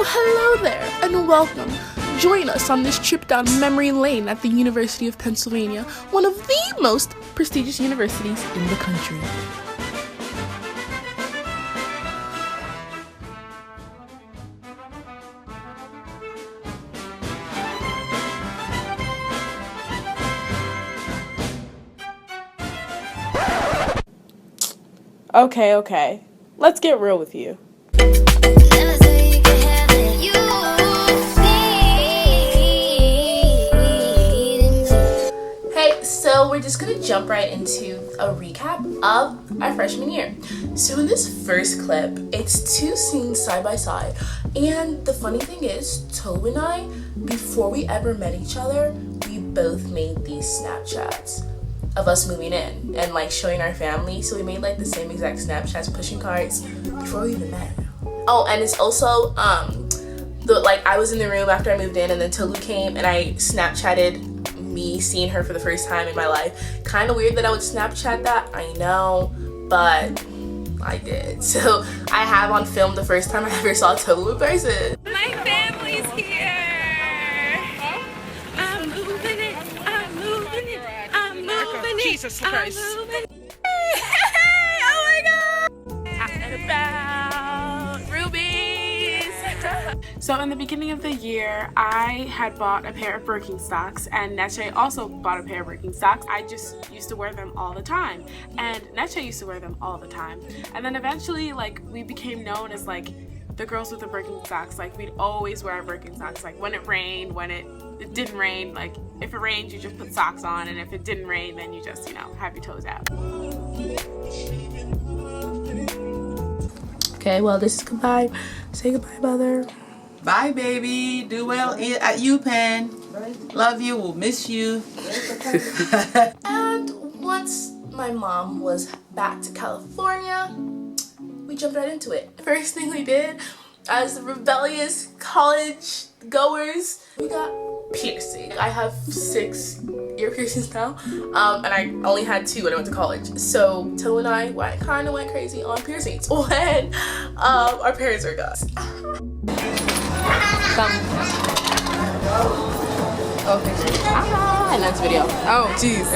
Well, hello there, and welcome. Join us on this trip down memory lane at the University of Pennsylvania, one of the most prestigious universities in the country. Okay. Let's get real with you. Hey, so we're just gonna jump right into a recap of our freshman year. So in this first clip, it's two scenes side by side, and the funny thing is, Tolu and I, before we ever met each other, we both made these Snapchats of us moving in and like showing our family. So we made like the same exact Snapchats, pushing carts before we even met. Oh, and it's also I was in the room after I moved in, and then Tolu came and I Snapchatted me seeing her for the first time in my life. Kind of weird that I would Snapchat that, I know, but I did. So I have on film the first time I ever saw Tolu in person. My family's here. I'm moving it. Jesus Christ. Oh my god. Out and about, rubies. So in the beginning of the year, I had bought a pair of Birkenstocks, and Naeche also bought a pair of Birkenstocks. I just used to wear them all the time, and Naeche used to wear them all the time. And then eventually, like, we became known as like the girls with the Birkenstocks. Like, we'd always wear our Birkenstocks, like when it rained, when it didn't rain. Like, if it rained, you just put socks on, and if it didn't rain, then you just, have your toes out. Okay, well, this is goodbye. Say goodbye, mother. Bye, baby. Do well at UPenn. Love you. We'll miss you. And once my mom was back to California, we jumped right into it. First thing we did as rebellious college goers, we got piercing. I have 6 ear piercings now, and I only had 2 when I went to college. So Tolu and I kind of went crazy on piercings when our parents were gone. Come. Okay. Ah, and that's video. Oh, jeez.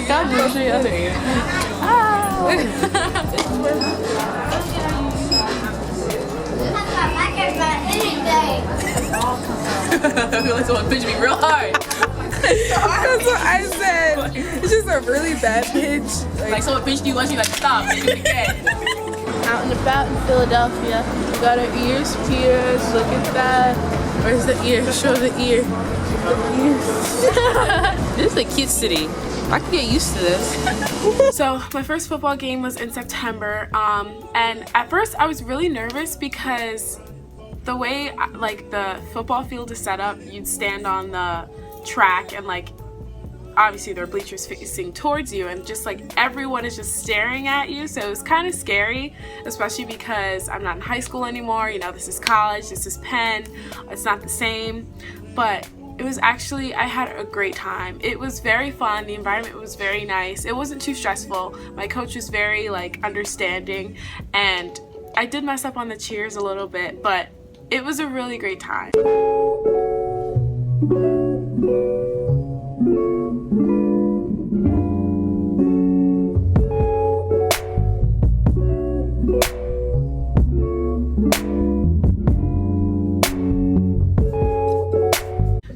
Come, let me show you other ear. I feel like someone pinched me real hard. That's what I said. It's just a really bad pitch. Like someone pinched you once, you like stop and do it again. Out and about in Philadelphia, we got our ears pierced. Look at that. Where's the ear? Show the ear. This is a cute city. I can get used to this. So my first football game was in September, and at first I was really nervous because the way like the football field is set up, you'd stand on the track and like obviously there are bleachers facing towards you, and just like everyone is just staring at you. So it was kind of scary, especially because I'm not in high school anymore. This is college, this is Penn, it's not the same. But it was actually, I had a great time. It was very fun. The environment was very nice. It wasn't too stressful. My coach was very like understanding, and I did mess up on the cheers a little bit, but it was a really great time.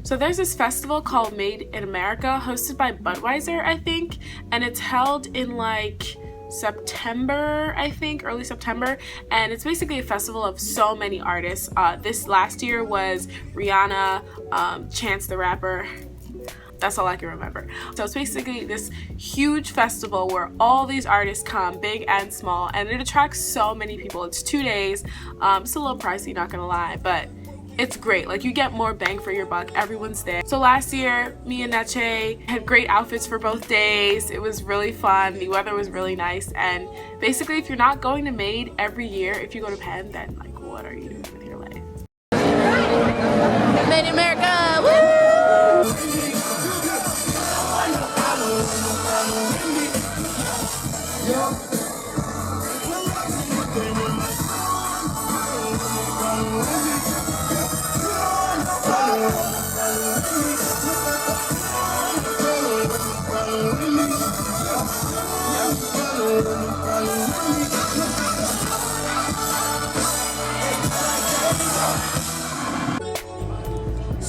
So there's this festival called Made in America, hosted by Budweiser, I think, and it's held in like September, I think, early September, and it's basically a festival of so many artists. This last year was Rihanna, Chance the Rapper. That's all I can remember. So it's basically this huge festival where all these artists come, big and small, and it attracts so many people. It's 2 days. It's a little pricey, not gonna lie, but it's great. Like, you get more bang for your buck. Everyone's there. So last year, me and Naeche had great outfits for both days. It was really fun. The weather was really nice. And basically, if you're not going to Made every year, if you go to Penn, then like, what are you doing with your life? Made in America! Woo!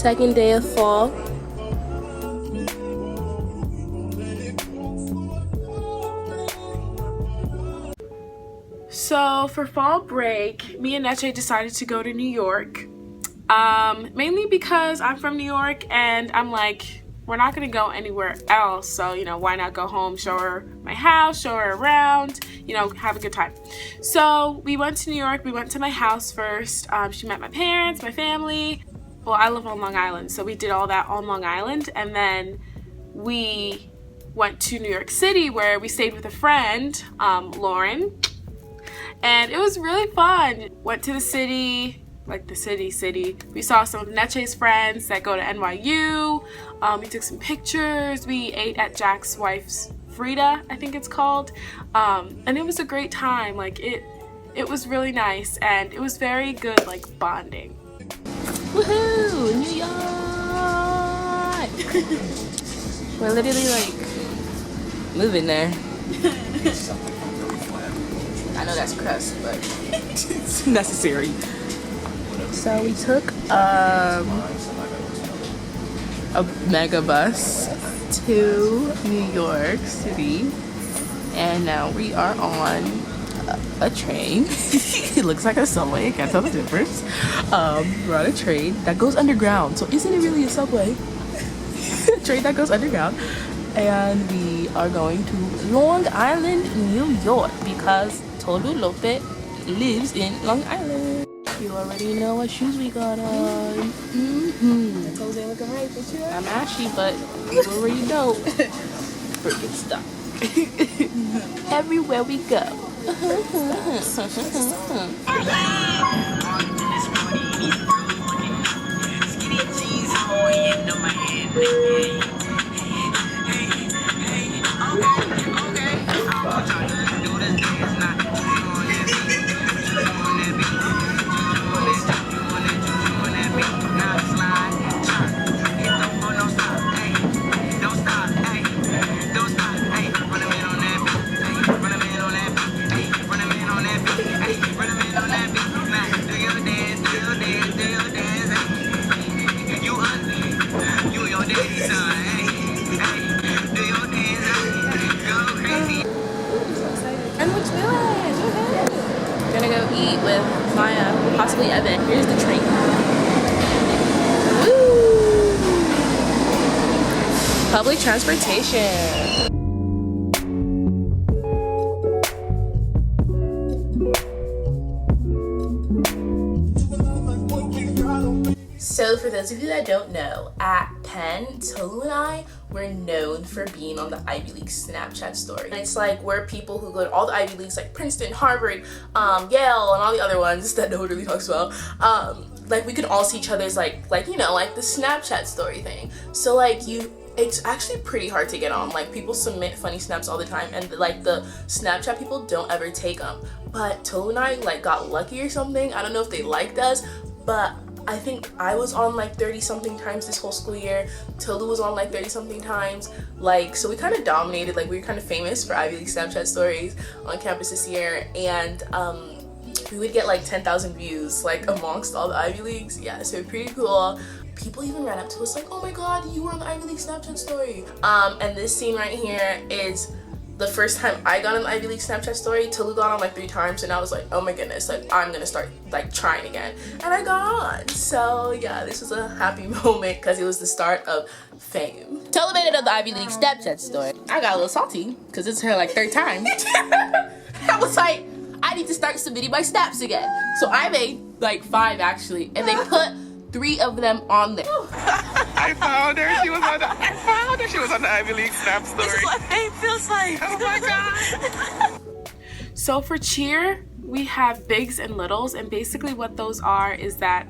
second day of fall. So for fall break, me and Naeche decided to go to New York. Mainly because I'm from New York and I'm like, we're not gonna go anywhere else, so you know, why not go home, show her my house, show her around, you know, have a good time. So we went to New York. We went to my house first. She met my parents, my family. Well, I live on Long Island, so we did all that on Long Island, and then we went to New York City where we stayed with a friend, Lauren, and it was really fun. Went to the city, like the city. We saw some of Naeche's friends that go to NYU. We took some pictures. We ate at Jack's wife's Frida, I think it's called. And it was a great time. Like it was really nice, and it was very good, like bonding. Woohoo! New York! We're literally like moving there. I know that's crust, but it's necessary. So we took a mega bus to New York City, and now we are on a train. It looks like a subway, I can't tell the difference. We're on a train that goes underground, so isn't it really a subway? A train that goes underground, and we are going to Long Island, New York, because Tolu Lope lives in Long Island. You already know what shoes we got on. Jose looking right for sure. I'm ashy, but you already know. Freaking stuff. Everywhere we go. Gonna go eat with Maya, possibly Evan. Here's the train. Woo! Public transportation. So for those of you that don't know, at Penn, Tolu and I were known for being on the Ivy League Snapchat story. And it's like we're people who go to all the Ivy Leagues like Princeton, Harvard, Yale, and all the other ones that no one really talks about. Like we could all see each other's like you know, like the Snapchat story thing. So like it's actually pretty hard to get on. Like people submit funny snaps all the time, and like the Snapchat people don't ever take them. But Tolu and I like got lucky or something. I don't know if they liked us, but I think I was on like 30 something times this whole school year. Tolu was on like 30 something times. Like, so we kind of dominated. Like we were kind of famous for Ivy League Snapchat stories on campus this year, and we would get like 10,000 views like amongst all the Ivy Leagues. Yeah, so pretty cool. People even ran up to us like, oh my god, you were on the Ivy League Snapchat story. And this scene right here is the first time I got on the Ivy League Snapchat story. Tolu got on like 3 times, and I was like, oh my goodness, like I'm gonna start like trying again, and I got on. So yeah, this was a happy moment because it was the start of fame. Tolu made it on the Ivy League Snapchat story. I got a little salty because it's her like 3rd time. I was like, I need to start submitting my snaps again. So I made like 5 actually, and they put 3 of them on there. I found her. She was on the. I found her. She was on the Ivy League Snap story. This is what fame feels like. Oh my god. So for cheer, we have bigs and littles, and basically what those are is that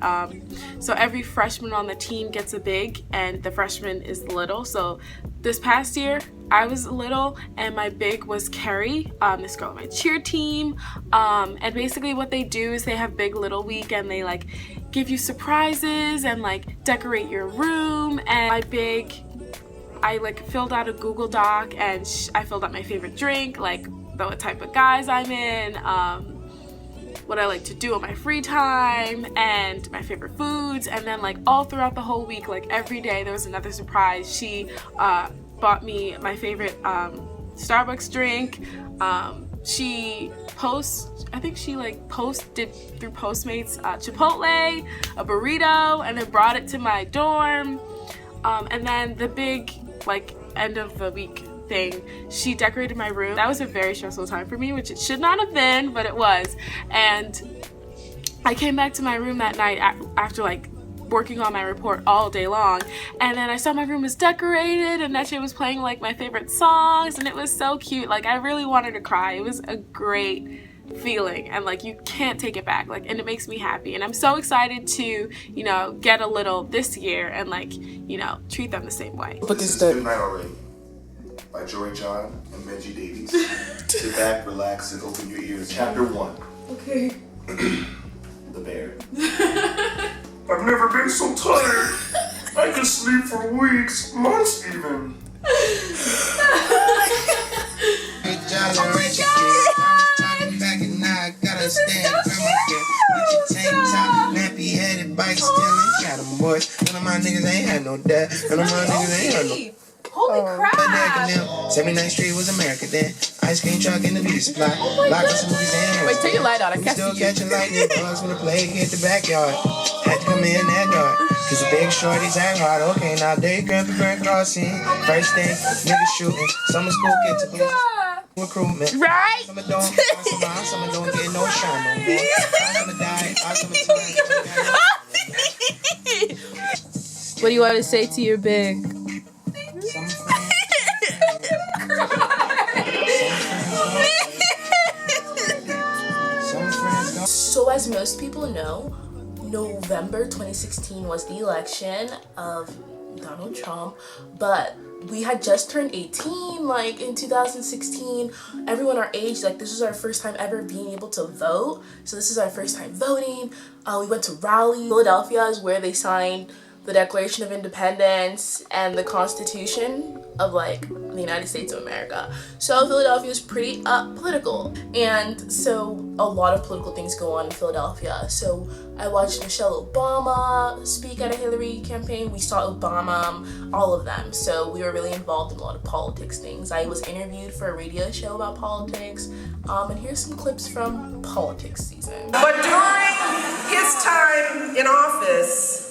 so every freshman on the team gets a big, and the freshman is the little. So this past year I was little, and my big was Carrie, this girl on my cheer team. And basically what they do is they have big little week, and they like give you surprises and like decorate your room. And my big, I like filled out a Google Doc, and I filled out my favorite drink, like the type of guys I'm in, what I like to do on my free time and my favorite foods. And then like all throughout the whole week, like every day there was another surprise. She bought me my favorite Starbucks drink. She posted through Postmates Chipotle, a burrito, and then brought it to my dorm. And then the big like end of the week thing, she decorated my room. That was a very stressful time for me, which it should not have been, but it was. And I came back to my room that night after like working on my report all day long, and then I saw my room was decorated and Naeche was playing like my favorite songs, and it was so cute. Like I really wanted to cry. It was a great feeling, and like you can't take it back, like, and it makes me happy, and I'm so excited to, you know, get a little this year and like, you know, treat them the same way. But this is Good Night Already by Joy John and Benji Davies. Sit back, relax, and open your ears. Chapter 1. Okay. The Bear. I've never been so tired. I can sleep for weeks, months even. None of my niggas ain't had no dad. None of my niggas ain't had no. Holy crap! 79th Street was America then. Ice cream truck in the beauty supply. Lock us movies and Wait, take your light out. I we can't still see you. catching lightning bugs when the plague hit the backyard. Had to come in that yard. Cause the big shorties act hard. Okay, now there you grandpa grand crossing. First thing, niggas shooting. Summer school kids to recruitment. Right? Some don't get no shine no more. Some die. What do you want to say to your big? So as most people know, November 2016 was the election of Donald Trump, but we had just turned 18 like in 2016. Everyone our age, like this was our first time ever being able to vote. So this is our first time voting. We went to Raleigh. Philadelphia is where they signed the Declaration of Independence and the Constitution of like the United States of America. So Philadelphia is pretty political, and so a lot of political things go on in Philadelphia. So I watched Michelle Obama speak at a Hillary campaign. We saw Obama, all of them. So we were really involved in a lot of politics things. I was interviewed for a radio show about politics, and here's some clips from politics season. But during his time in office,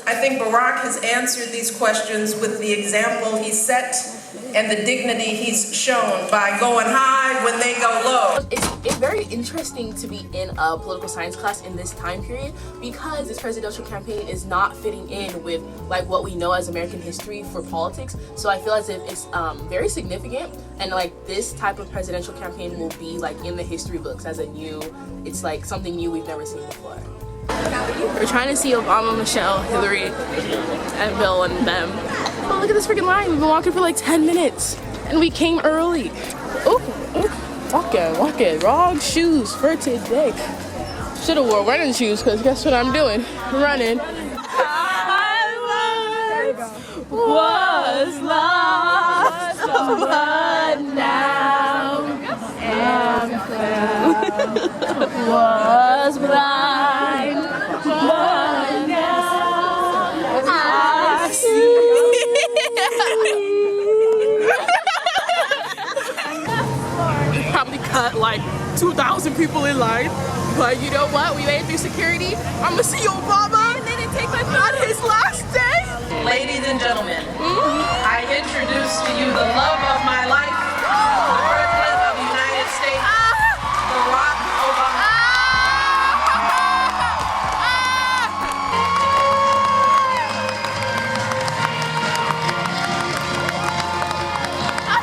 I think Barack has answered these questions with the example he set and the dignity he's shown by going high when they go low. It's very interesting to be in a political science class in this time period, because this presidential campaign is not fitting in with like what we know as American history for politics. So I feel as if it's very significant, and like this type of presidential campaign will be like in the history books as it's like something new we've never seen before. We're trying to see Obama, Michelle, Hillary, and Bill and them. Oh, look at this freaking line. We've been walking for like 10 minutes, and we came early. Walking. Wrong shoes for today. Should have wore running shoes, because guess what I'm doing? Running. I was lost, but now am found. Was blind, but now I see. Probably cut like 2,000 people in line, but you know what? We made it through security. I'm gonna see Obama, and they didn't take my on his last day. Ladies and gentlemen, I introduce to you the love of my life, the President of the United States, Barack Obama.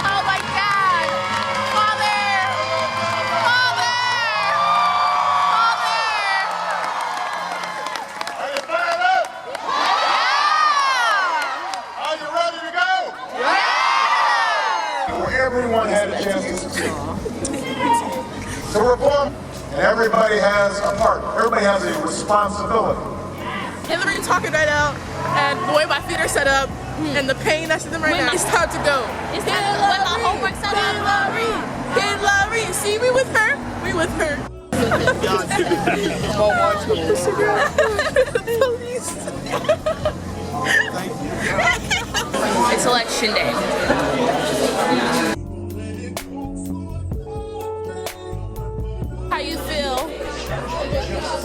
Oh my God! Father! Are you fired up? Are you ready to go? Well, everyone had a chance to speak. To reform, and everybody has a part. Everybody has a responsibility. Hillary talking right now, and the way my feet are set up, and the pain that's in them right now. It's time to go. It's time to go. My homework set up. Hillary! See, we with her. It's election day. How you feel?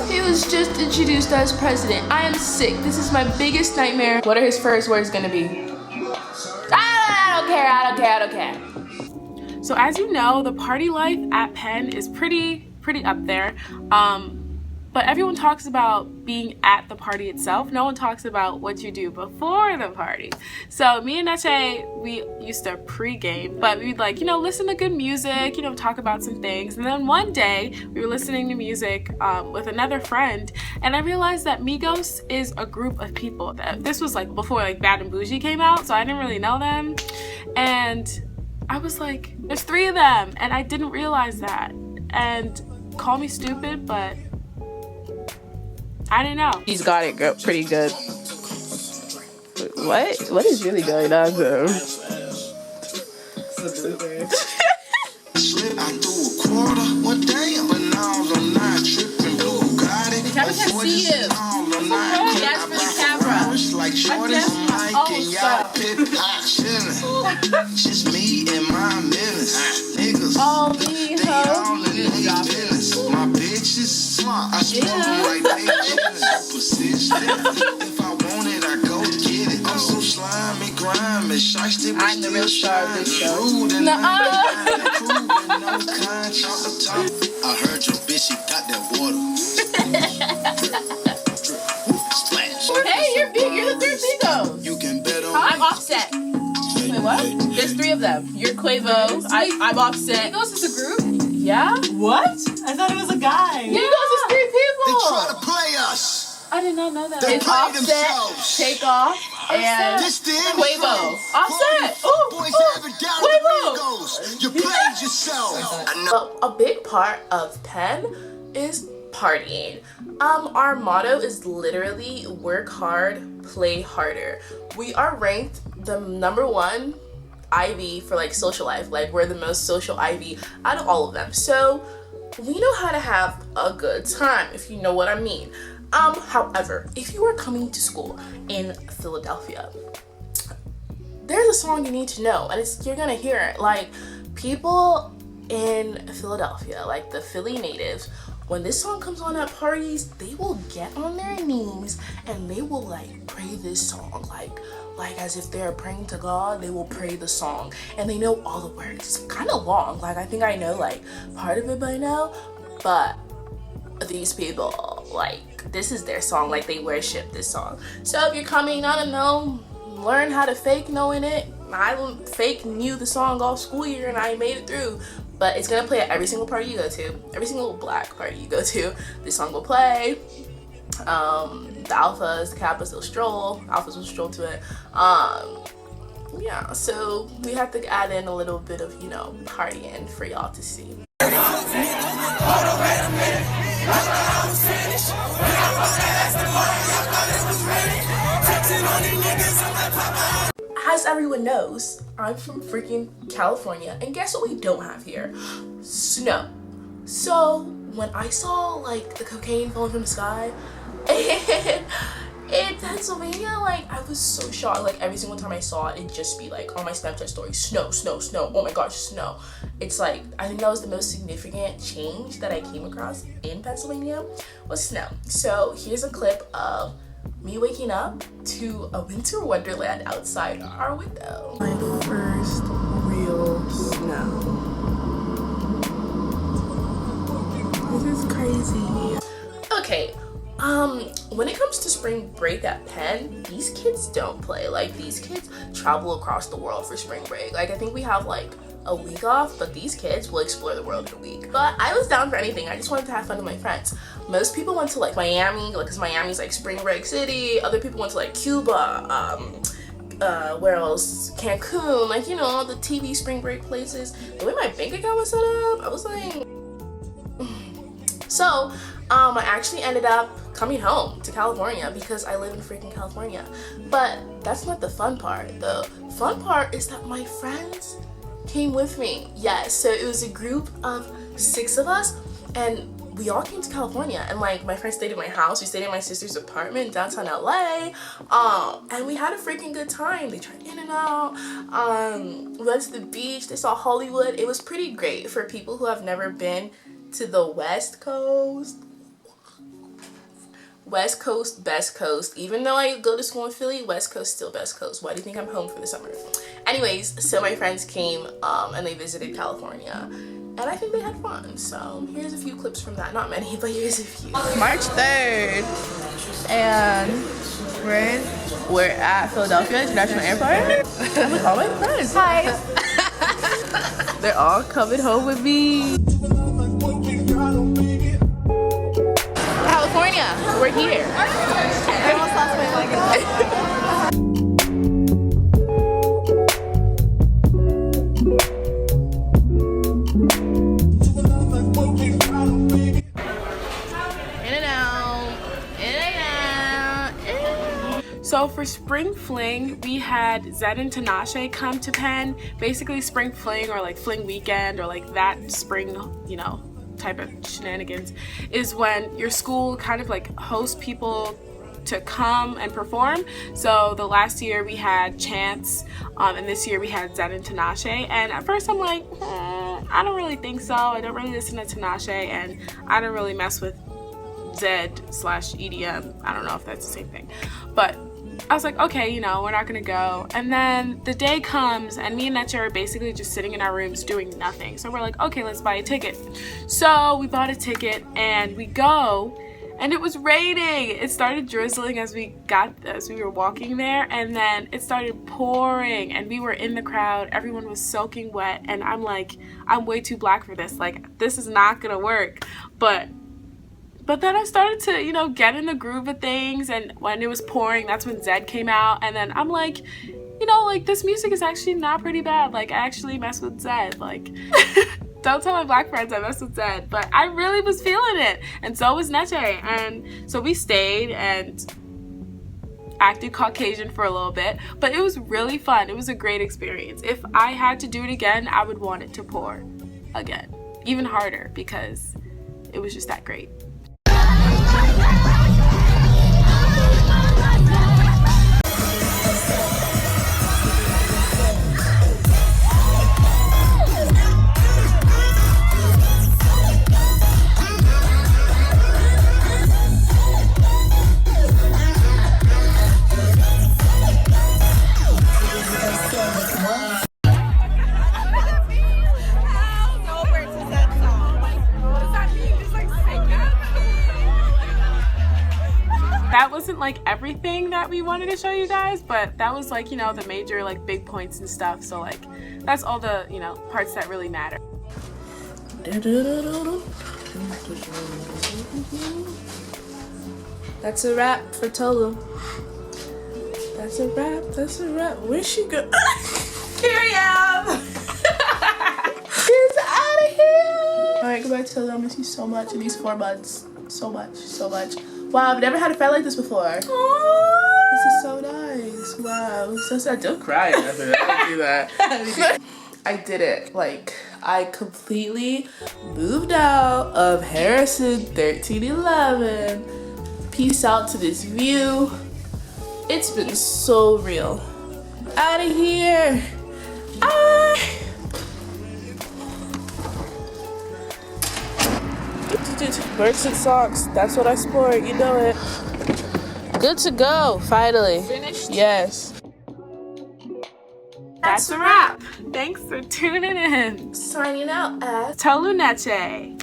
He was just introduced as president. I am sick. This is my biggest nightmare. What are his first words gonna be? I don't care. So as you know, the party life at Penn is pretty up there. But everyone talks about being at the party itself. No one talks about what you do before the party. So me and Naeche, we used to pregame, but we'd like, listen to good music, talk about some things. And then one day we were listening to music with another friend, and I realized that Migos is a group of people. This was like before like Bad and Bougie came out, so I didn't really know them. And I was like, there's 3 of them, and I didn't realize that. And call me stupid, but I didn't know. He's got it pretty good. What is really going on though? Slip, I threw a quarter, what damn? But now I'm not tripping, blue got it. Kevin can see you. That's for the camera. Like shorties, Mike and y'all pit hot chillin'. Just me and my millions. Niggas, All me they all in their business. My bitch is smart, I smoke them like they jealous. Position, if I want it, I go get it. I'm so slimy, grimy, shiesty, but I'm the real star of this show. rude and I'm no conscience. I heard your bitch, she got that water. Splash. Hey, you're big. You're the 3rd Migos. You can bet on I'm Offset. Wait, what? There's 3 of them. You're Quavo. I'm Offset. Migos is a group? Yeah? What? I thought it was a guy. Migos is 3 They people. try to play us. I did not know that. They It's play Offset, themselves. Takeoff, and This the Quavo. intro. Offset. All Ooh, you boys ooh, ever down Quavo. the Migos. You played yourself. I know. A big part of Penn is partying. Our motto is literally work hard, play harder. We are ranked the #1 Ivy for like social life. Like we're the most social Ivy out of all of them. So we know how to have a good time, if you know what I mean. However, if you are coming to school in Philadelphia, there's a song you need to know, and you're gonna hear it. Like people in Philadelphia, like the Philly natives, when this song comes on at parties, they will get on their knees and they will like pray this song, like as if they're praying to God. They will pray the song, and they know all the words. It's kind of long. Like I think I know like part of it by now, but these people, like, this is their song. Like they worship this song. So if you're coming, I don't know, learn how to fake knowing it. I fake knew the song all school year and I made it through. But it's gonna play at every single party you go to, every single black party you go to. This song will play. The alphas, the kappas, they'll stroll. Alphas will stroll to it. Yeah, so we have to add in a little bit of, partying for y'all to see. As everyone knows, I'm from freaking California, and guess what we don't have here? Snow. So when I saw like the cocaine falling from the sky in Pennsylvania, like I was so shocked. Like every single time I saw it, it'd just be like on my Snapchat story, snow, snow, snow. Oh my gosh, snow. It's like, I think that was the most significant change that I came across in Pennsylvania was snow. So here's a clip of me waking up to a winter wonderland outside our window. My first real snow. This is crazy. Okay, when it comes to spring break at Penn, these kids don't play. Like these kids travel across the world for spring break. Like I think we have like a week off, but these kids will explore the world in a week. But I was down for anything. I just wanted to have fun with my friends. Most people went to like Miami, like because Miami's like spring break city. Other people went to like Cuba, where else? Cancun, like all the TV spring break places. The way my bank account was set up, I was like, so I actually ended up coming home to California because I live in freaking California. But that's not the fun part. The fun part is that my friends came with me. Yes, so it was a group of 6 of us, and we all came to California, and like my friends stayed at my house. We stayed in my sister's apartment in downtown LA, and we had a freaking good time. They tried In-N-Out, we went to the beach, they saw Hollywood. It was pretty great for people who have never been to the West Coast. West Coast, best coast. Even though I go to school in Philly, West Coast still best coast. Why do you think I'm home for the summer? Anyways, so my friends came and they visited California, and I think they had fun. So here's a few clips from that. Not many, but here's a few. March 3rd, and we're at Philadelphia International Airport. I'm with all my friends. Hi. They're all coming home with me. California, we're here. I almost lost my So for Spring Fling, we had Zed and Naeche come to Penn. Basically Spring Fling, or like Fling Weekend, or like that spring, you know, type of shenanigans, is when your school kind of like hosts people to come and perform. So the last year we had Chance, and this year we had Zed and Naeche. And at first I'm like, I don't really think so. I don't really listen to Naeche, and I don't really mess with Zed/EDM. I don't know if that's the same thing, but I was like, okay, you know, we're not gonna go. And then the day comes, and me and Naeche are basically just sitting in our rooms doing nothing. So we're like, okay, let's buy a ticket. So we bought a ticket, and we go, and it was raining. It started drizzling as we were walking there, and then it started pouring, and we were in the crowd. Everyone was soaking wet, and I'm like, I'm way too black for this. Like, this is not gonna work. But then I started to, you know, get in the groove of things, and when it was pouring, that's when Zed came out, and then I'm like, you know, like, this music is actually not pretty bad. Like, I actually mess with Zed. Like, don't tell my black friends I mess with Zed, but I really was feeling it, and so was Naeche, and so we stayed and acted Caucasian for a little bit, but it was really fun. It was a great experience. If I had to do it again, I would want it to pour again, even harder, because it was just that great. That wasn't like everything that we wanted to show you guys, but that was like, you know, the major like big points and stuff. So like that's all the, you know, parts that really matter. That's a wrap for Tolu. That's a wrap. That's a wrap. Where's she go? Here I am. She's out of here. All right, goodbye, Tolu. I miss you so much in these 4 months. So much, so much. Wow, I've never had a friend like this before. Aww. This is so nice. Wow, so sad. Don't cry after that. Don't do that. I did it. Like, I completely moved out of Harrison 1311. Peace out to this view. It's been so real. Out of here. Birds and socks. That's what I sport. You know it. Good to go. Finally. Finished? Yes. That's a wrap. Thanks for tuning in. Signing out as Tolu Naeche.